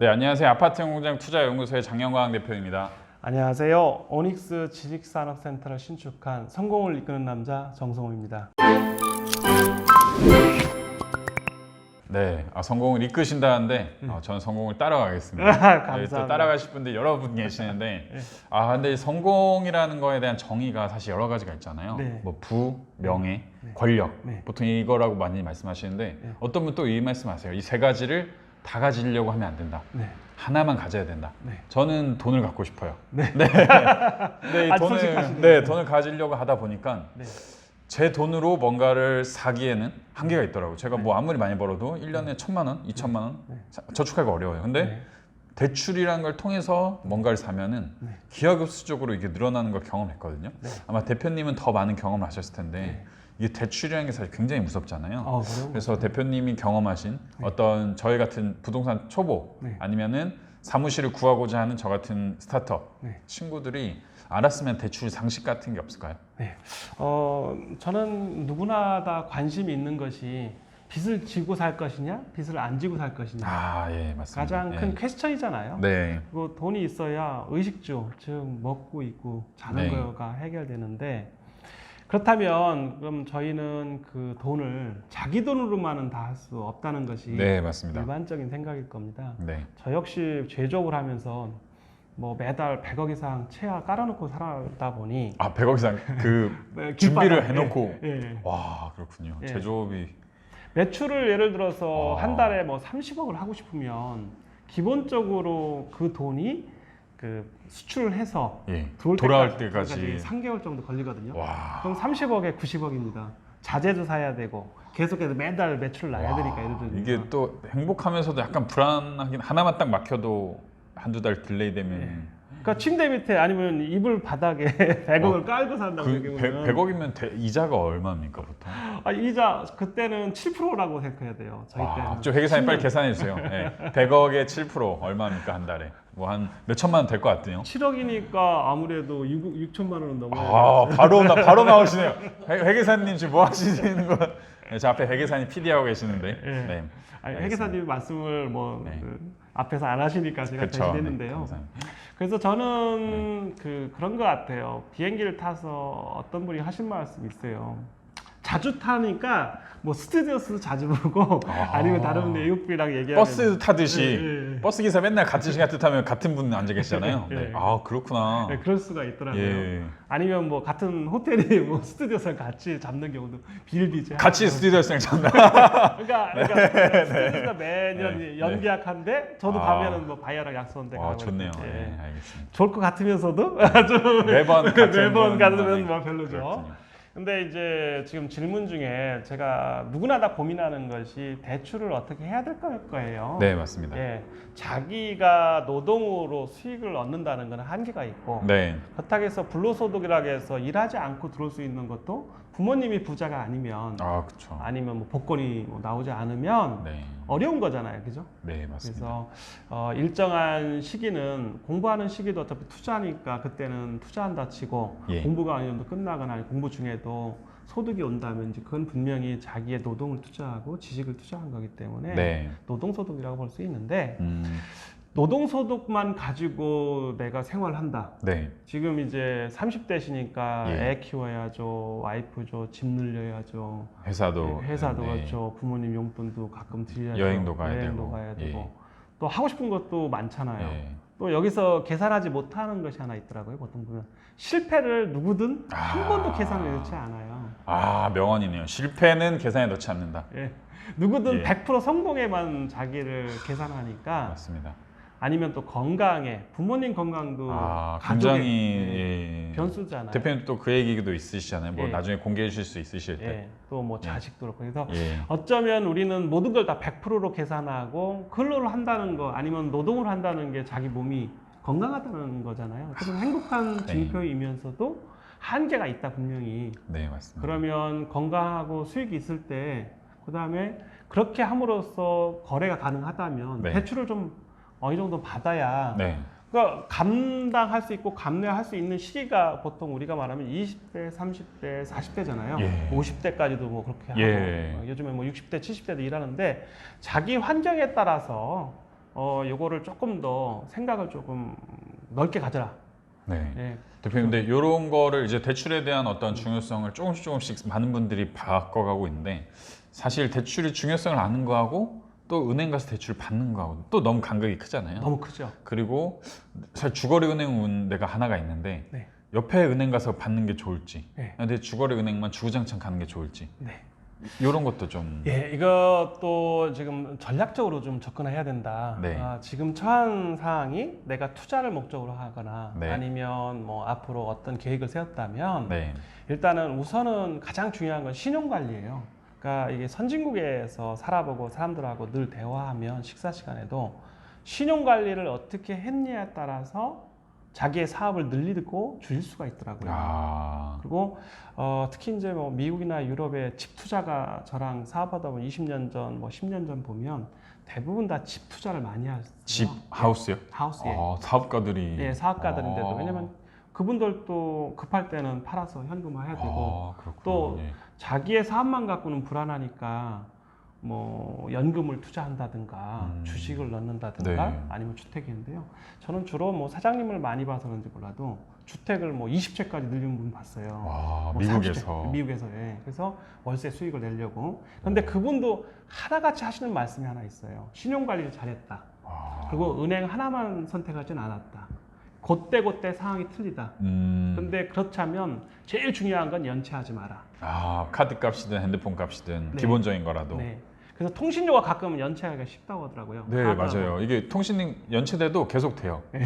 네, 안녕하세요. 아파트공장 투자연구소의 장영광 대표입니다. 안녕하세요. 오닉스 지식산업센터를 신축한 성공을 이끄는 남자 정성호입니다. 네, 성공을 이끄신다는데 저는 성공을 따라가겠습니다. 감사합니다. 또 따라가실 분들 여러분 계시는데 네. 근데 성공이라는 거에 대한 정의가 사실 여러 가지가 있잖아요. 네. 뭐 부, 명예, 네. 권력 네. 보통 이거라고 많이 말씀하시는데 네. 어떤 분 또 이 말씀하세요. 이 세 가지를 다 가지려고 하면 안 된다. 네. 하나만 가져야 된다. 네. 저는 돈을 갖고 싶어요. 네. 네, 이 아주 솔직하시네요. 돈을 가지려고 하다 보니까 네. 제 돈으로 뭔가를 사기에는 한계가 있더라고요. 제가 뭐 아무리 많이 벌어도 1년에 1,000만 원, 2,000만 원 저축하기가 어려워요. 근데 네. 대출이라는 걸 통해서 뭔가를 사면은 네. 기하급수적으로 이게 늘어나는 걸 경험했거든요. 네. 아마 대표님은 더 많은 경험을 하셨을 텐데 네. 이게 대출이라는 게 사실 굉장히 무섭잖아요. 그래요? 그래서 대표님이 경험하신 어떤 저희 같은 부동산 초보 네. 아니면은 사무실을 구하고자 하는 저 같은 스타트업 네. 친구들이 알았으면 대출 상식 같은 게 없을까요? 네. 저는 누구나 다 관심이 있는 것이 빚을 지고 살 것이냐, 빚을 안 지고 살 것이냐. 예, 맞습니다. 가장 큰 퀘스천이잖아요. 네. 그리고 돈이 있어야 의식주, 즉 먹고 입고 자는 네. 거가 해결되는데 그렇다면 그럼 저희는 그 돈을 자기 돈으로만은 다 할 수 없다는 것이 네, 맞습니다. 일반적인 생각일 겁니다. 네. 저 역시 제조업을 하면서 뭐 매달 100억 이상 채야 깔아놓고 살다 보니 100억 이상 그 네, 준비를 길바닥에, 해놓고 예. 와, 그렇군요. 예. 제조업이 매출을 예를 들어서 아. 한 달에 뭐 30억을 하고 싶으면 기본적으로 그 돈이 그 수출을 해서 돌아올 때까지 3개월 정도 걸리거든요. 와. 그럼 30억에 90억입니다. 자재도 사야 되고 계속해서 매달 매출을 나야 되니까 예를 들면 이게 또 행복하면서도 약간 불안하긴 하나만 딱 막혀도 한두 달 딜레이 되면 그러니까 침대 밑에 아니면 이불 바닥에 100억을 깔고 산다고 그 100억이면 이자가 얼마입니까 보통? 이자 그때는 7%라고 생각해야 돼요. 저희 때는. 저 회계사님 빨리 계산해 주세요. 네. 100억에 7% 얼마입니까 한 달에? 뭐 한 몇천만 원 될 것 같아요. 7억이니까 아무래도 6천만 원은 넘어요. 바로 나오시네요. 회계사님 지금 뭐 하시는 거? 네, 저 앞에 회계사님 PD 하고 계시는데. 네. 네. 아니, 회계사님 말씀을 뭐 네. 앞에서 안 하시니까 제가 그쵸. 대신했는데요. 네, 그래서 저는 그런 것 같아요. 비행기를 타서 어떤 분이 하신 말씀이 있어요. 자주 타니까 뭐 스튜디오스도 자주 보고 아니면 다른 외국분이랑 얘기하면 버스 타듯이 네. 버스 기사 맨날 같은 시간 뜻하면 같은 분 앉아 계시잖아요. 네. 네. 그렇구나. 네, 그럴 수가 있더라고요. 예. 아니면 뭐 같은 호텔이 뭐 스튜디오스랑 같이 잡는 경우도 비일비재. 같이 스튜디오스랑 잡나? 그러니까 스튜디오스가 매년 연계약한데 저도 가면은 뭐 바이어랑 약속한데 가고 좋네요. 이렇게. 네, 알겠습니다. 좋을 것 같으면서도 좀 매번 매번 가면 분만에. 뭐 별로죠. 그렇군요. 근데 이제 지금 질문 중에 제가 누구나 다 고민하는 것이 대출을 어떻게 해야 될 거예요. 네, 맞습니다. 예, 자기가 노동으로 수익을 얻는다는 건 한계가 있고 네. 그렇다고 해서 불로소득이라고 해서 일하지 않고 들어올 수 있는 것도 부모님이 부자가 아니면 그렇죠. 아니면 뭐 복권이 뭐 나오지 않으면 네. 어려운 거잖아요, 그죠? 네, 맞습니다. 그래서 일정한 시기는 공부하는 시기도 어차피 투자니까 그때는 투자한다 치고 공부가 어느 정도 끝나거나 아니면 공부 중에도 소득이 온다면 이제 그건 분명히 자기의 노동을 투자하고 지식을 투자한 거기 때문에 노동소득이라고 볼 수 있는데 노동소득만 가지고 내가 생활한다. 네. 지금 이제 30대시니까 예. 애 키워야죠, 와이프죠, 집 늘려야죠. 회사도 회사도 그렇죠. 부모님 용돈도 가끔 드려야죠. 여행도 가야 되고. 예. 또 하고 싶은 것도 많잖아요. 예. 또 여기서 계산하지 못하는 것이 하나 있더라고요. 보통 보면 실패를 누구든 한 번도 계산을 넣지 않아요. 명언이네요. 실패는 계산에 넣지 않는다. 예. 누구든 예. 100% 성공에만 자기를 계산하니까. 맞습니다. 아니면 또 건강에 부모님 건강도 굉장히 변수잖아요. 대표님 또 그 얘기도 있으시잖아요. 뭐 예. 나중에 공개해 주실 수 있으실 때. 또 뭐 자식도 그렇고 그래서 예. 어쩌면 우리는 모든 걸 다 100%로 계산하고 근로를 한다는 거 아니면 노동을 한다는 게 자기 몸이 건강하다는 거잖아요. 어쨌든 행복한 징표이면서도 한계가 있다 분명히. 네, 맞습니다. 그러면 건강하고 수익이 있을 때 그다음에 그렇게 함으로써 거래가 가능하다면 대출을 좀 어느 정도 받아야 그러니까 감당할 수 있고 감내할 수 있는 시기가 보통 우리가 말하면 20대, 30대, 40대잖아요. 50대까지도 뭐 그렇게 하고 요즘에 뭐 60대, 70대도 일하는데 자기 환경에 따라서 요거를 조금 더 생각을 조금 넓게 가져라. 네. 예. 대표님, 근데 이런 거를 이제 대출에 대한 어떤 중요성을 조금씩 많은 분들이 바꿔가고 있는데, 사실 대출의 중요성을 아는 거하고 또 은행 가서 대출 받는 거하고 또 너무 간극이 크잖아요. 너무 크죠. 그리고 사실 주거래 은행은 내가 하나가 있는데 네. 옆에 은행 가서 받는 게 좋을지, 네. 근데 주거래 은행만 주구장창 가는 게 좋을지, 네. 이런 것도 좀. 예, 이것도 지금 전략적으로 좀 접근해야 된다. 네. 지금 처한 사항이 내가 투자를 목적으로 하거나 네. 아니면 뭐 앞으로 어떤 계획을 세웠다면 네. 일단은 우선은 가장 중요한 건 신용 관리예요. 그러니까 이게 선진국에서 살아보고 사람들하고 늘 대화하면 식사 시간에도 신용 관리를 어떻게 했냐에 따라서 자기의 사업을 늘리고 줄일 수가 있더라고요. 아. 그리고 특히 이제 뭐 미국이나 유럽의 집 투자가 저랑 사업하다 보면 20년 전, 뭐 10년 전 보면 대부분 다 집 투자를 많이 하세요. 집, 하우스요? 하우스에. 사업가들이. 예, 사업가들인데도 왜냐면 그분들도 급할 때는 팔아서 현금화해야 되고 그렇구나. 또 예. 자기의 사업만 갖고는 불안하니까 뭐 연금을 투자한다든가 주식을 넣는다든가 네. 아니면 주택인데요. 저는 주로 뭐 사장님을 많이 봐서 그런지 몰라도 주택을 뭐 20채까지 늘리는 분 봤어요. 와, 뭐 미국에서. 30채, 미국에서. 예. 그래서 월세 수익을 내려고. 근데 그분도 하나같이 하시는 말씀이 하나 있어요. 신용 관리를 잘했다. 그리고 은행 하나만 선택하진 않았다. 그때 상황이 틀리다. 근데 그렇다면 제일 중요한 건 연체하지 마라. 카드 값이든 핸드폰 값이든 네. 기본적인 거라도. 네. 그래서 통신료가 가끔은 연체하기가 쉽다고 하더라고요. 네, 카드하고. 맞아요. 이게 통신 연체돼도 계속 돼요. 네,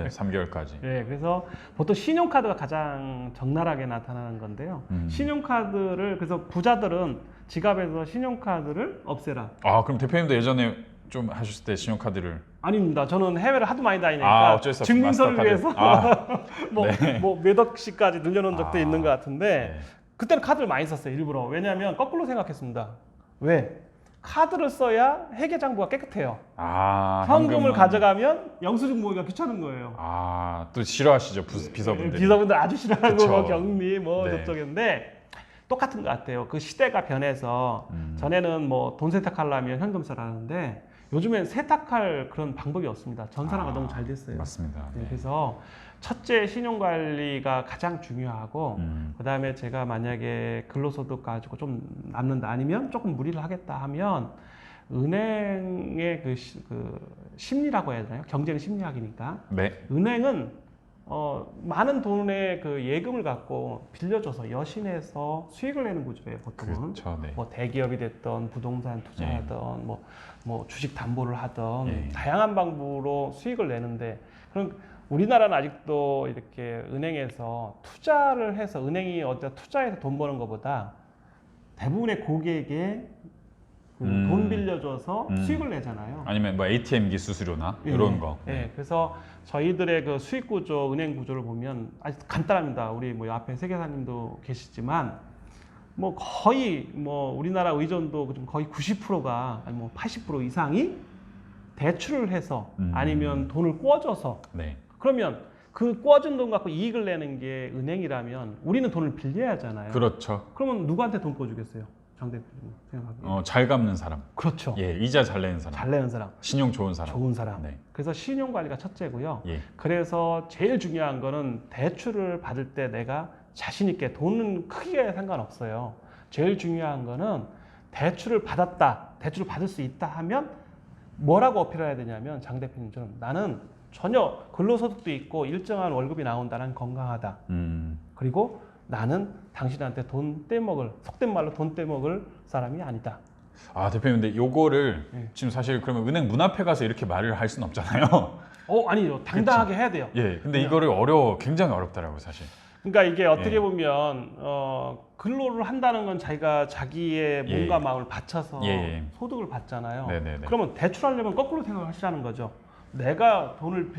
3개월까지. 네, 그래서 보통 신용카드가 가장 적나라하게 나타나는 건데요. 신용카드를 그래서 부자들은 지갑에서 신용카드를 없애라. 그럼 대표님도 예전에 좀 하셨을 때 신용카드를. 아닙니다. 저는 해외를 하도 많이 다니니까 어쩔 수 없어. 증명서를 마스터카드. 위해서 몇 억씩까지 늘려놓은 적도 있는 것 같은데 네. 그때는 카드를 많이 썼어요. 일부러. 왜냐하면 거꾸로 생각했습니다. 왜? 카드를 써야 회계장부가 깨끗해요. 현금을 가져가면 영수증 모으기가 귀찮은 거예요. 또 싫어하시죠, 비서분들. 비서분들 아주 싫어하는 그쵸. 거, 격리 뭐 네. 저쪽인데 똑같은 것 같아요. 그 시대가 변해서 전에는 뭐 돈 세탁하려면 현금 써라는데 요즘엔 세탁할 그런 방법이 없습니다. 전산화가 너무 잘 됐어요. 맞습니다. 네, 네. 그래서 첫째 신용 관리가 가장 중요하고 그다음에 제가 만약에 근로소득 가지고 좀 남는다 아니면 조금 무리를 하겠다 하면 은행의 그 심리라고 해야 되나요? 경쟁 심리학이니까 네. 은행은 많은 돈의 그 예금을 갖고 빌려줘서 여신해서 수익을 내는 구조예요, 보통은. 그렇죠. 네. 뭐 대기업이 됐던 부동산 투자하던 뭐 주식 담보를 하던 예. 다양한 방법으로 수익을 내는데 그럼 우리나라는 아직도 이렇게 은행에서 투자를 해서 은행이 어디다 투자해서 돈 버는 것보다 대부분의 고객에게 돈 빌려줘서 수익을 내잖아요. 아니면 뭐 ATM기 수수료나 이런 거. 네. 그래서 저희들의 그 수익 구조, 은행 구조를 보면 아주 간단합니다. 우리 뭐 앞에 세계사님도 계시지만 뭐 거의 뭐 우리나라 의존도 거의 90%가 아니 뭐 80% 이상이 대출을 해서 아니면 돈을 꿔줘서 네. 그러면 그 꿔준 돈 갖고 이익을 내는 게 은행이라면 우리는 돈을 빌려야 하잖아요. 그렇죠. 그러면 누구한테 돈 꿔주겠어요? 장 대표님 생각하기에. 잘 갚는 사람. 그렇죠. 예, 이자 잘 내는 사람. 잘 내는 사람. 신용 좋은 사람. 좋은 사람. 네. 그래서 신용 관리가 첫째고요. 예. 그래서 제일 중요한 거는 대출을 받을 때 내가 자신 있게 돈은 크게 상관없어요. 제일 중요한 거는 대출을 받았다. 대출을 받을 수 있다 하면 뭐라고 어필해야 되냐면 장 대표님처럼 나는 전혀 근로소득도 있고 일정한 월급이 나온다. 난 건강하다. 그리고 나는 당신한테 돈 떼먹을 속된 말로 돈 떼먹을 사람이 아니다. 대표님, 근데 요거를 네. 지금 사실 그러면 은행 문 앞에 가서 이렇게 말을 할 수는 없잖아요. 아니요. 당당하게 해야 돼요. 예, 근데 그냥. 이거를 굉장히 어렵더라고요, 사실. 그러니까 이게 어떻게 예. 보면 근로를 한다는 건 자기의 몸과 마음을 바쳐서 소득을 받잖아요. 네네네. 그러면 대출하려면 거꾸로 생각하시라는 거죠. 내가 돈을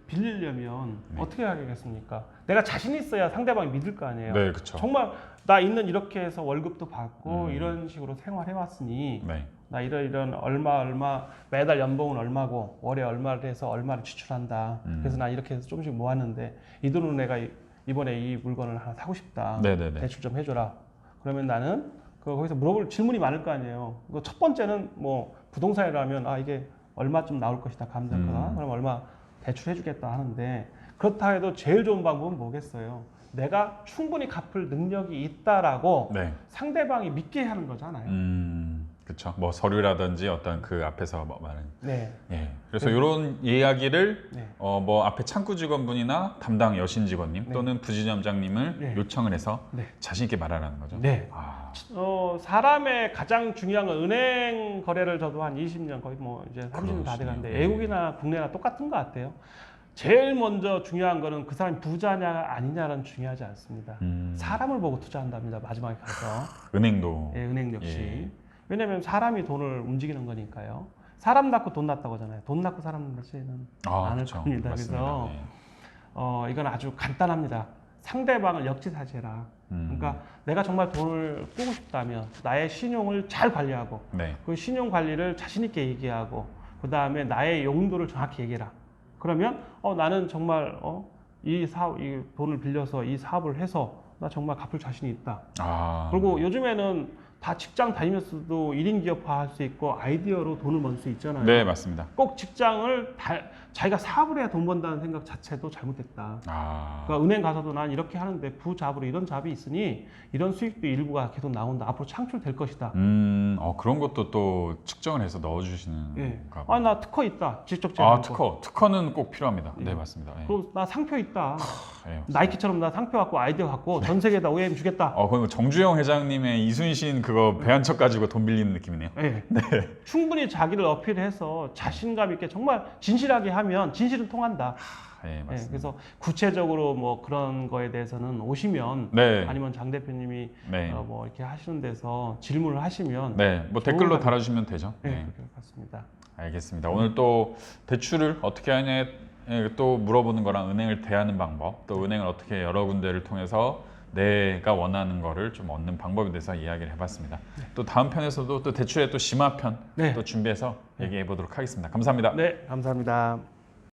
빌리려면 어떻게 하겠습니까? 내가 자신 있어야 상대방이 믿을 거 아니에요. 네, 그렇죠. 정말 나 있는 이렇게 해서 월급도 받고 이런 식으로 생활해 왔으니 네. 나 이런 얼마 매달 연봉은 얼마고 월에 얼마를 해서 얼마를 지출한다. 그래서 나 이렇게 해서 조금씩 모았는데 이 돈으로 내가 이번에 이 물건을 하나 사고 싶다. 네네네. 대출 좀 해줘라. 그러면 나는 거기서 물어볼 질문이 많을 거 아니에요. 첫 번째는 뭐 부동산이라면 이게 얼마쯤 나올 것이다 감정가 그럼 얼마 대출해주겠다 하는데 그렇다 해도 제일 좋은 방법은 뭐겠어요? 내가 충분히 갚을 능력이 있다라고 네. 상대방이 믿게 하는 거잖아요. 그렇죠. 뭐 서류라든지 어떤 그 앞에서 뭐 말하는. 네. 예. 그래서 이런 이야기를 네. 뭐 앞에 창구 직원분이나 담당 여신 직원님 네. 또는 부지점장님을 네. 요청을 해서 네. 자신 있게 말하라는 거죠. 네. 아, 사람의 가장 중요한 건 은행 거래를 저도 한 20년 거의 뭐 이제 30년 다 그러시네요. 돼가는데 네. 외국이나 국내나 똑같은 것 같아요. 제일 먼저 중요한 거는 그 사람이 부자냐 아니냐는 중요하지 않습니다. 사람을 보고 투자한답니다. 마지막에 가서 은행도. 예, 은행 역시 예. 왜냐하면 사람이 돈을 움직이는 거니까요. 사람 낳고 돈 낳다고 하잖아요. 돈 낳고 사람 낳지는 않을 그렇죠. 겁니다. 맞습니다. 그래서 예. 이건 아주 간단합니다. 상대방을 역지사지해라. 그러니까 내가 정말 돈을 꾸고 싶다면 나의 신용을 잘 관리하고 네. 그 신용 관리를 자신 있게 얘기하고 그 다음에 나의 용도를 정확히 얘기해라. 그러면 나는 정말 이 돈을 빌려서 이 사업을 해서 나 정말 갚을 자신이 있다. 그리고 요즘에는 다 직장 다니면서도 1인 기업화 할 수 있고 아이디어로 돈을 벌 수 있잖아요. 네, 맞습니다. 꼭 직장을 자기가 사업을 해야 돈 번다는 생각 자체도 잘못됐다. 그러니까 은행 가서도 난 이렇게 하는데 부잡으로 이런 잡이 있으니 이런 수익도 일부가 계속 나온다. 앞으로 창출될 것이다. 그런 것도 또 측정을 해서 넣어주시는. 예. 건가 나 특허 있다. 직접 제공. 특허는 꼭 필요합니다. 예. 네, 맞습니다. 예. 그리고 나 상표 있다. 예, 나이키처럼 나 상표 갖고 아이디어 갖고 전 세계에다 OEM 주겠다. 그럼 정주영 회장님의 이순신 그거 배 한 척 가지고 돈 빌리는 느낌이네요. 네. 충분히 자기를 어필해서 자신감 있게 정말 진실하게 하면 진실은 통한다. 예, 맞습니다. 네, 그래서 구체적으로 뭐 그런 거에 대해서는 오시면 네. 아니면 장 대표님이 네. 뭐 이렇게 하시는 데서 질문을 하시면 네, 뭐 댓글로 달아주시면 되죠. 네, 네. 그렇게 같습니다. 알겠습니다. 오늘 또 대출을 어떻게 하냐 또 물어보는 거랑 은행을 대하는 방법, 또 은행을 어떻게 여러 군데를 통해서 내가 원하는 거를 좀 얻는 방법에 대해서 이야기를 해봤습니다. 또 다음 편에서도 또 대출의 또 심화편 또 준비해서 얘기해 보도록 하겠습니다. 감사합니다. 네, 감사합니다.